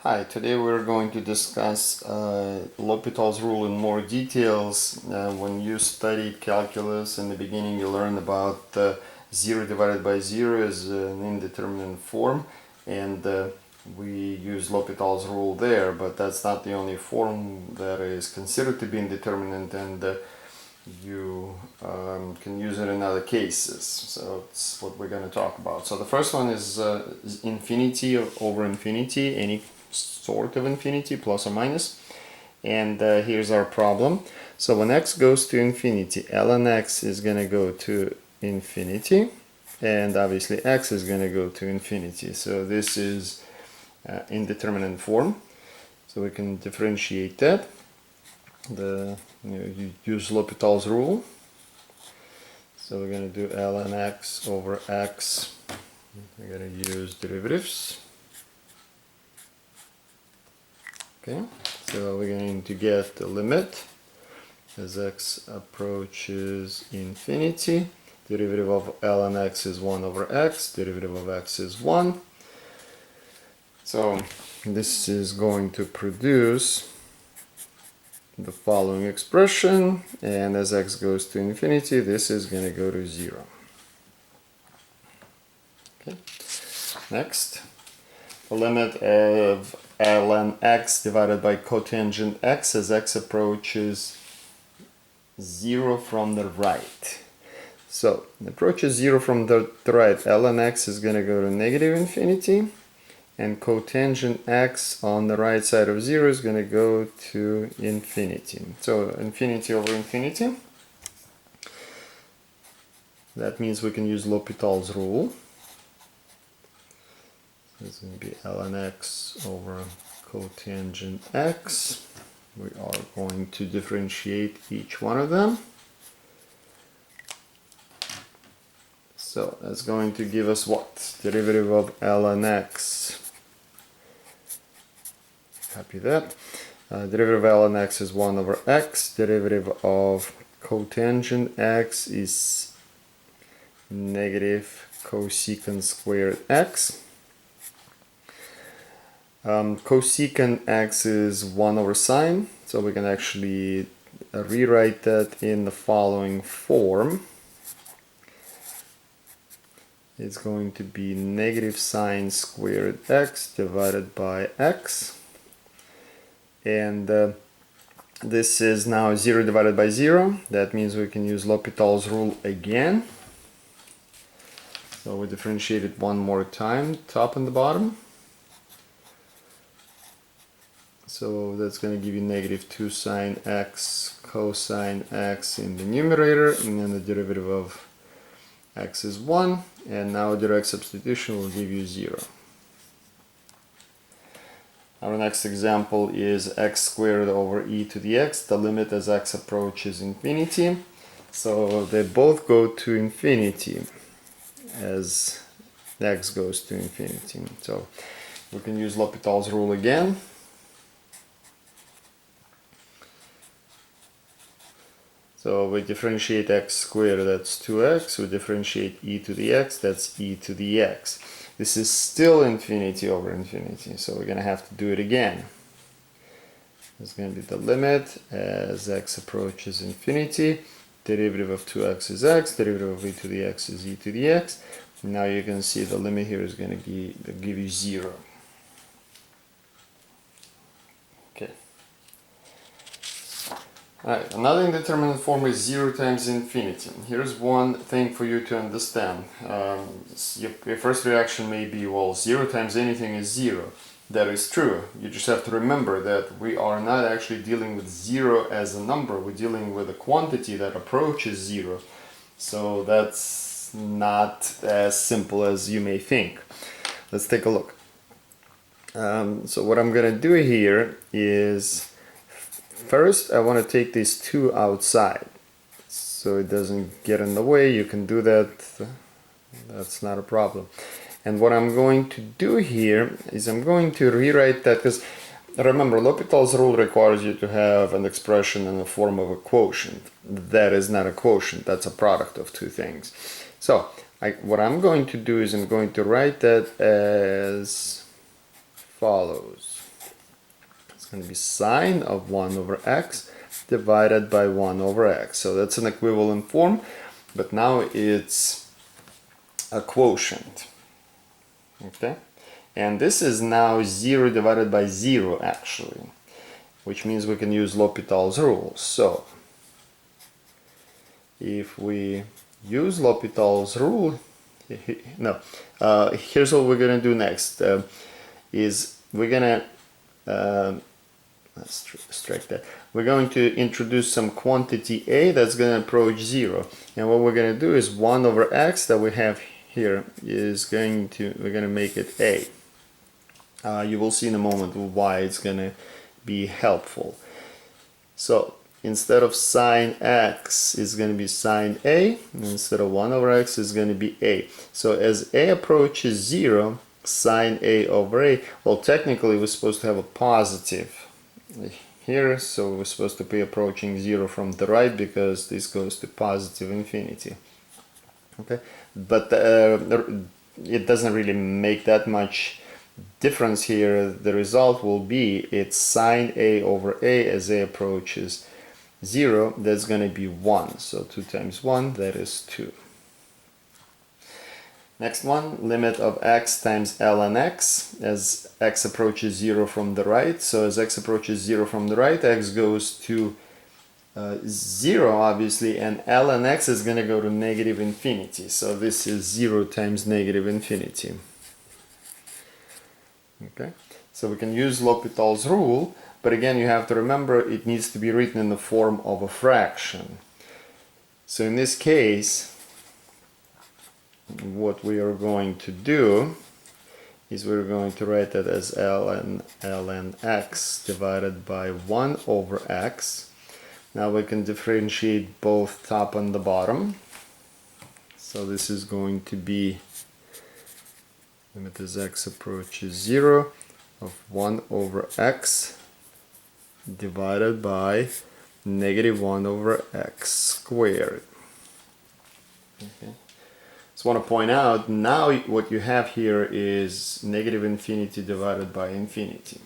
Hi, today we're going to discuss L'Hopital's rule in more details. When you studied calculus in the beginning, you learned about 0 divided by 0 is an indeterminate form, and we use L'Hopital's rule there, but that's not the only form that is considered to be indeterminate, and you can use it in other cases. So it's what we're going to talk about. So the first one is infinity over infinity, any sort of infinity, plus or minus. And here's our problem. So when x goes to infinity, ln x is going to go to infinity, and obviously x is going to go to infinity. So this is indeterminate form. So we can differentiate that. You use L'Hopital's rule. So we're going to do ln x over x. We're going to use derivatives. Okay, so we're going to get the limit as x approaches infinity. Derivative of ln x is 1 over x. Derivative of x is 1. So this is going to produce the following expression, and as x goes to infinity, this is going to go to 0. Okay. Next, the limit of ln x divided by cotangent x as x approaches 0 from the right. So it approaches 0 from the right, ln x is going to go to negative infinity, and cotangent x on the right side of 0 is going to go to infinity. So infinity over infinity. That means we can use L'Hopital's rule. It's going to be ln x over cotangent x. We are going to differentiate each one of them. So that's going to give us what? Derivative of ln x. Copy that. Derivative of ln x is 1 over x. Derivative of cotangent x is negative cosecant squared x. Cosecant x is 1 over sine, so we can actually rewrite that in the following form. It's going to be negative sine squared x divided by x. And this is now 0 divided by 0. That means we can use L'Hopital's rule again. So we differentiate it one more time, top and the bottom. So that's going to give you negative 2 sine x cosine x in the numerator, and then the derivative of x is 1, and now direct substitution will give you 0. Our next example is x squared over e to the x, the limit as x approaches infinity. So they both go to infinity as x goes to infinity. So we can use L'Hopital's rule again. So we differentiate x squared, that's 2x. We differentiate e to the x, that's e to the x. This is still infinity over infinity, so we're going to have to do it again. It's going to be the limit as x approaches infinity. Derivative of 2x is x, derivative of e to the x is e to the x. Now you can see the limit here is going to give you 0. Okay. Alright, another indeterminate form is 0 times infinity. Here's one thing for you to understand. Your first reaction may be, well, 0 times anything is 0. That is true. You just have to remember that we are not actually dealing with 0 as a number. We're dealing with a quantity that approaches 0. So that's not as simple as you may think. Let's take a look. So what I'm going to do here is, first, I want to take these 2 outside so it doesn't get in the way. You can do that, that's not a problem. And what I'm going to do here is I'm going to rewrite that, because remember, L'Hopital's rule requires you to have an expression in the form of a quotient. That is not a quotient, that's a product of 2 things. So what I'm going to do is I'm going to write that as follows. going to be sine of 1 over x divided by 1 over x. So that's an equivalent form, but now it's a quotient. Okay? And this is now 0 divided by 0 actually, which means we can use L'Hopital's rule. So if we use L'Hopital's rule, here's what we're going to do next. Is we're going to let's strike that. We're going to introduce some quantity a that's going to approach 0. And what we're going to do is 1 over x that we have here is we're going to make it a. You will see in a moment why it's going to be helpful. So instead of sine x is going to be sine a, and instead of 1 over x is going to be a. So as a approaches 0, sine a over a, well, technically we're supposed to have a positive here, so we're supposed to be approaching 0 from the right because this goes to positive infinity. Okay, but it doesn't really make that much difference here. The result will be it's sine a over a as a approaches 0. That's going to be 1. So 2 times 1, that is 2. Next one, limit of x times ln x as x approaches 0 from the right. So as x approaches 0 from the right, x goes to 0 obviously, and ln x is going to go to negative infinity. So this is 0 times negative infinity. Okay, so we can use L'Hopital's rule, but again you have to remember it needs to be written in the form of a fraction. So in this case, what we are going to do is we're going to write that as ln x divided by 1 over x. Now we can differentiate both top and the bottom. So this is going to be limit as x approaches 0 of 1 over x divided by negative 1 over x squared. Okay. So I want to point out now what you have here is negative infinity divided by infinity.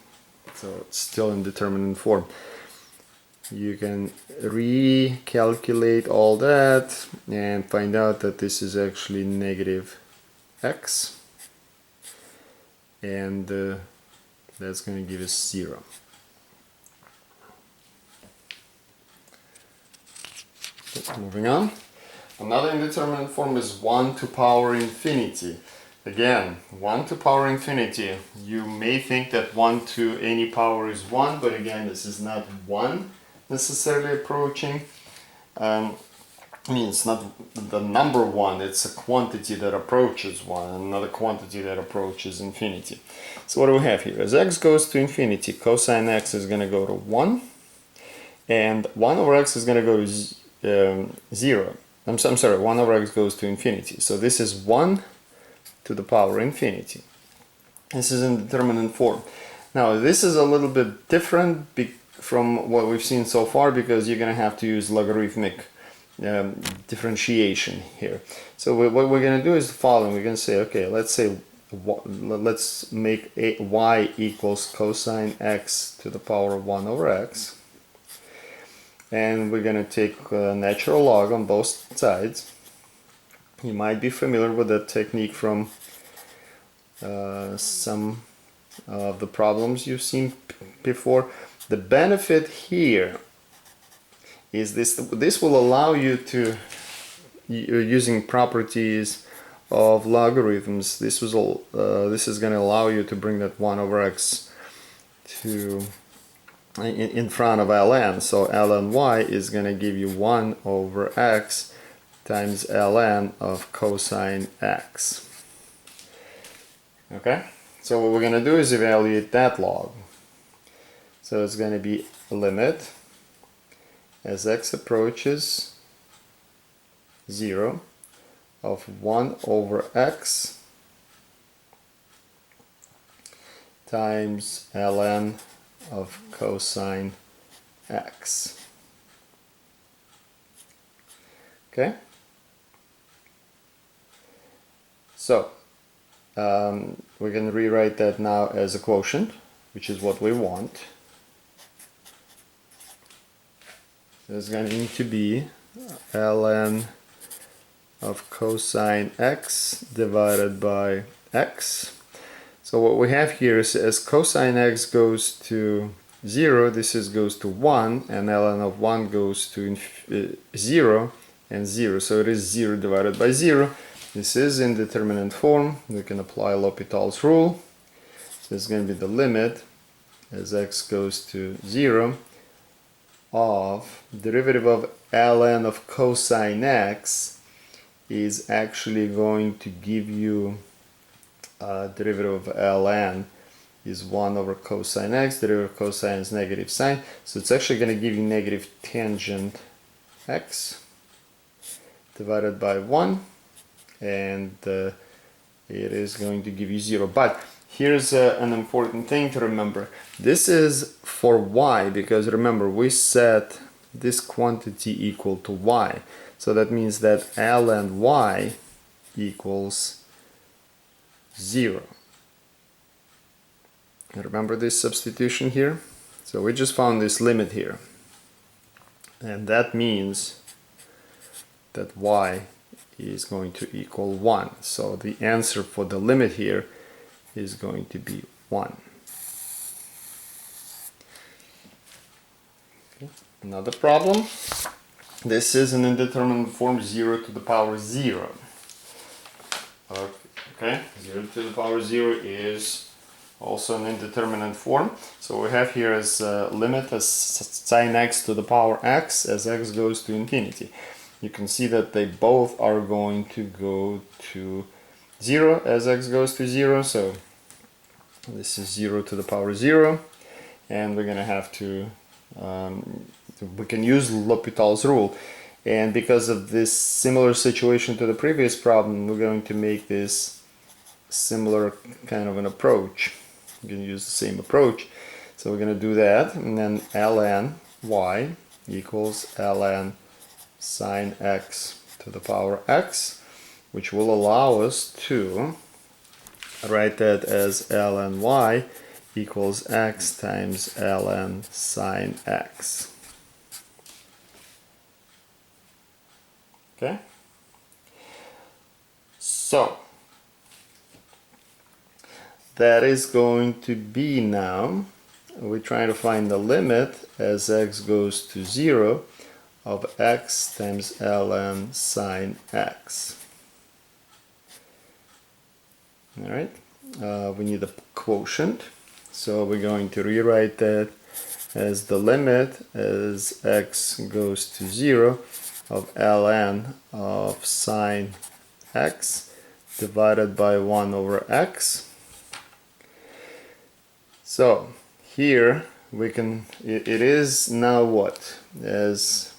So it's still in determinant form. You can recalculate all that and find out that this is actually negative x, and that's going to give us 0. Okay, moving on. Another indeterminate form is 1 to power infinity. Again, 1 to power infinity. You may think that 1 to any power is 1, but again, this is not 1 necessarily approaching. I mean, it's not the number 1, it's a quantity that approaches 1, another quantity that approaches infinity. So what do we have here? As x goes to infinity, cosine x is going to go to 1, and 1 over x is going to go to 0. I'm sorry, 1 over x goes to infinity. So this is 1 to the power infinity. This is in determinant form. Now this is a little bit different from what we've seen so far because you're going to have to use logarithmic differentiation here. So what we're going to do is the following. We're going to say, okay, let's make y equals cosine x to the power of 1 over x. And we're going to take a natural log on both sides. You might be familiar with that technique from some of the problems you've seen before. The benefit here is this will allow you to, using properties of logarithms, this is going to allow you to bring that 1 over x to in front of ln. So ln y is going to give you 1 over x times ln of cosine x. Okay, so what we're going to do is evaluate that log. So it's going to be a limit as x approaches 0 of 1 over x times ln of cosine x. Okay, so we can rewrite that now as a quotient, which is what we want. is going to be ln of cosine x divided by x. So what we have here is as cosine x goes to 0, this goes to 1, and ln of 1 goes to 0 and 0. So it is 0 divided by 0. This is indeterminate form. We can apply L'Hopital's rule. So it's going to be the limit as x goes to 0 of derivative of ln of cosine x is actually going to give you derivative of ln is 1 over cosine x, derivative of cosine is negative sine, so it's actually going to give you negative tangent x divided by 1, and it is going to give you 0. But here's an important thing to remember. This is for y, because remember we set this quantity equal to y, so that means that ln y equals 0. Remember this substitution here? So we just found this limit here, and that means that y is going to equal 1. So the answer for the limit here is going to be 1. Okay. Another problem. This is an indeterminate form 0 to the power 0. Okay, 0 to the power 0 is also an indeterminate form. So we have here as limit as sine x to the power x as x goes to infinity. You can see that they both are going to go to 0 as x goes to 0. So this is 0 to the power 0, and we're going to have to we can use L'Hopital's rule, and because of this similar situation to the previous problem, we're going to make this similar kind of an approach. We're going to use the same approach, so we're going to do that, and then ln y equals ln sine x to the power x, which will allow us to write that as ln y equals x times ln sine x. Okay, so that is going to be, now we're trying to find the limit as x goes to 0 of x times ln sine x. Alright, we need a quotient, so we're going to rewrite that as the limit as x goes to 0 of ln of sine x divided by 1 over x. So here we can, it is now what? As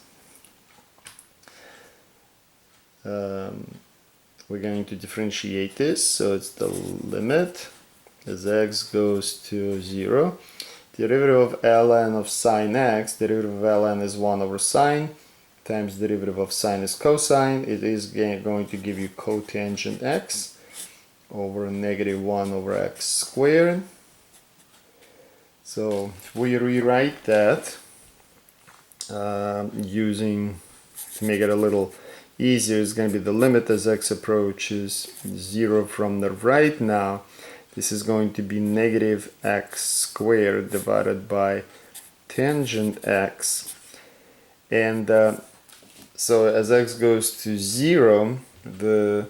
we're going to differentiate this, so it's the limit as x goes to 0. Derivative of ln of sine x, derivative of ln is 1 over sine, times derivative of sine is cosine. It is going to give you cotangent x over negative 1 over x squared. So if we rewrite that using, to make it a little easier, it's going to be the limit as x approaches 0 from the right. Now this is going to be negative x squared divided by tangent x, and so as x goes to 0, the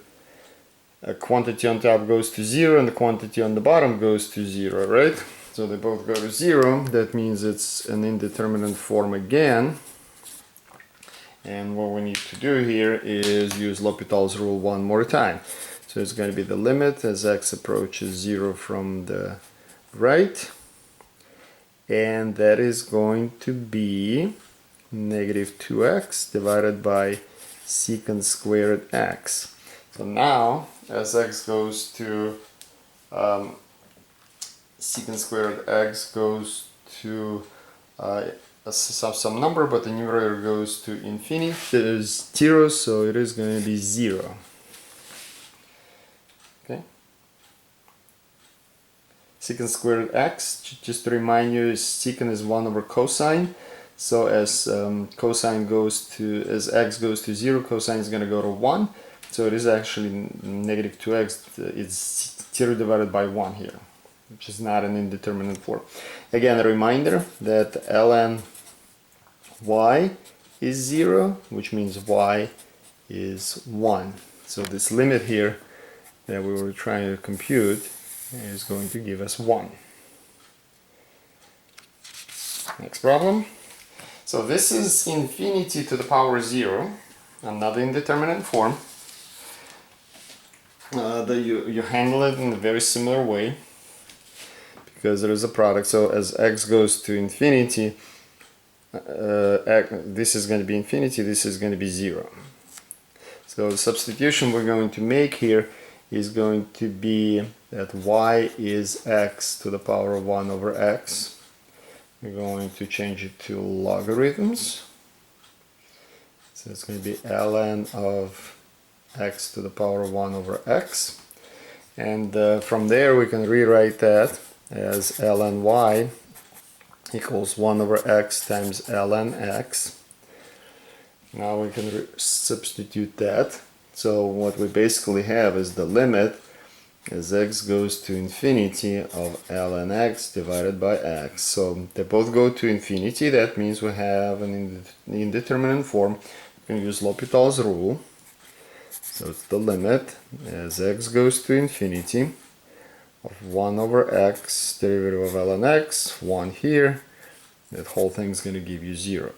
quantity on top goes to 0 and the quantity on the bottom goes to 0, right? So they both go to 0. That means it's an indeterminate form again. And what we need to do here is use L'Hopital's rule one more time. So it's going to be the limit as x approaches 0 from the right. And that is going to be negative 2x divided by secant squared x. So now, as x goes to secant squared x goes to some number, but the numerator goes to infinity. It is 0, so it is going to be 0. Okay. Secant squared x, just to remind you, secant is 1 over cosine. So as cosine goes to, as x goes to 0, cosine is going to go to 1. So it is actually negative 2x. It's 0 divided by 1 here, which is not an indeterminate form. Again, a reminder that ln y is 0, which means y is 1. So this limit here that we were trying to compute is going to give us 1. Next problem. So this is infinity to the power 0, another indeterminate form. You handle it in a very similar way because there is a product. So as x goes to infinity, this is going to be infinity, this is going to be 0. So the substitution we're going to make here is going to be that y is x to the power of 1 over x. We're going to change it to logarithms. So it's going to be ln of x to the power of 1 over x. And from there we can rewrite that as ln y equals 1 over x times ln x. Now we can substitute that. So what we basically have is the limit as x goes to infinity of ln x divided by x. So they both go to infinity. That means we have an indeterminate form. We can use L'Hopital's rule. So it's the limit as x goes to infinity of 1 over x derivative of ln x, 1 here. That whole thing is going to give you 0.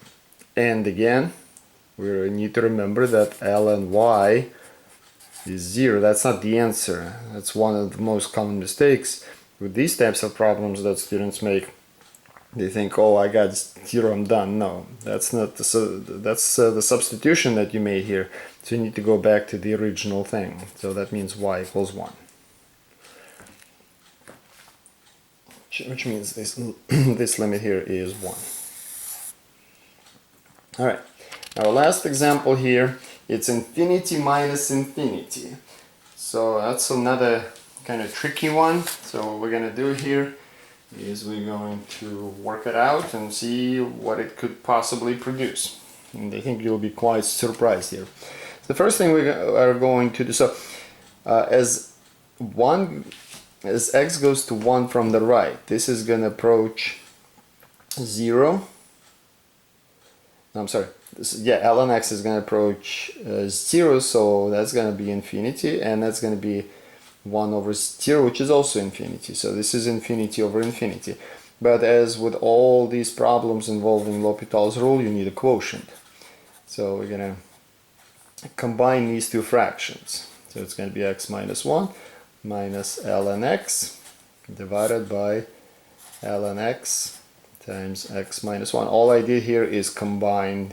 And again, we need to remember that ln y is 0. That's not the answer. That's one of the most common mistakes with these types of problems that students make. They think, oh, I got 0, I'm done. No, that's not the substitution that you made here. So you need to go back to the original thing. So that means y equals 1. Which means this, this limit here is 1. Alright, our last example here, it's infinity minus infinity. So that's another kind of tricky one. So what we're going to do here is we're going to work it out and see what it could possibly produce. And I think you'll be quite surprised here. The first thing we are going to do, so as x goes to 1 from the right, this is going to approach 0. No, I'm sorry. Ln x is going to approach 0, so that's going to be infinity, and that's going to be 1 over 0, which is also infinity. So this is infinity over infinity. But as with all these problems involving L'Hopital's rule, you need a quotient. So we're going to combine these two fractions. So it's going to be x minus 1 minus ln x divided by ln x times x minus 1. All I did here is combine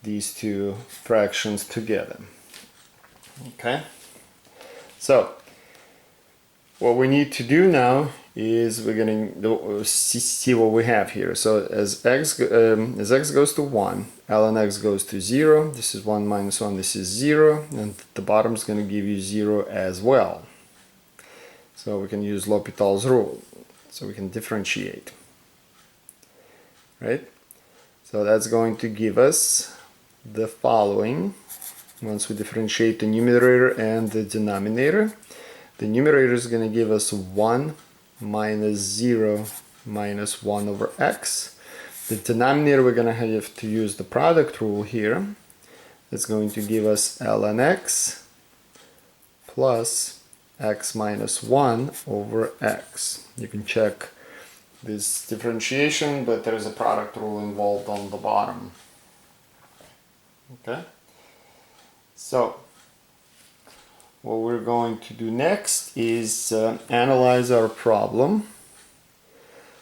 these two fractions together. Okay? So what we need to do now is we're going to see what we have here. So as x goes to 1, ln x goes to 0. This is 1 minus 1, this is 0, and the bottom is going to give you 0 as well. So we can use L'Hopital's rule. So we can differentiate. Right? So that's going to give us the following. Once we differentiate the numerator and the denominator, the numerator is going to give us 1 minus 0 minus 1 over x. The denominator, we're going to have to use the product rule here. It's going to give us ln x plus x minus 1 over x. You can check this differentiation, but there is a product rule involved on the bottom. Okay? So what we're going to do next is analyze our problem.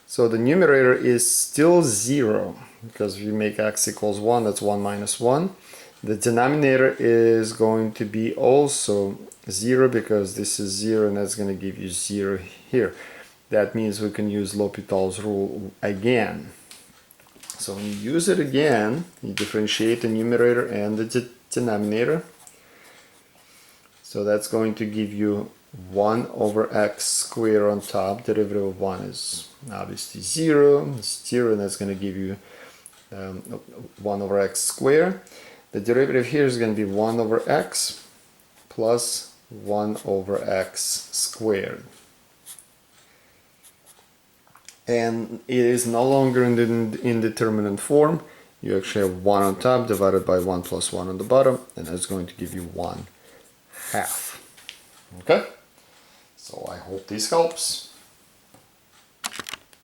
So the numerator is still 0 because if you make x equals 1, that's 1 minus 1. The denominator is going to be also 0 because this is 0 and that's going to give you 0 here. That means we can use L'Hopital's rule again. So when you use it again, you differentiate the numerator and the denominator. So that's going to give you 1 over x squared on top. Derivative of 1 is obviously 0. It's 0, and that's going to give you 1 over x squared. The derivative here is going to be 1 over x plus 1 over x squared. And it is no longer in the indeterminate form. You actually have 1 on top divided by 1 plus 1 on the bottom, and that's going to give you 1/2. Okay? So I hope this helps.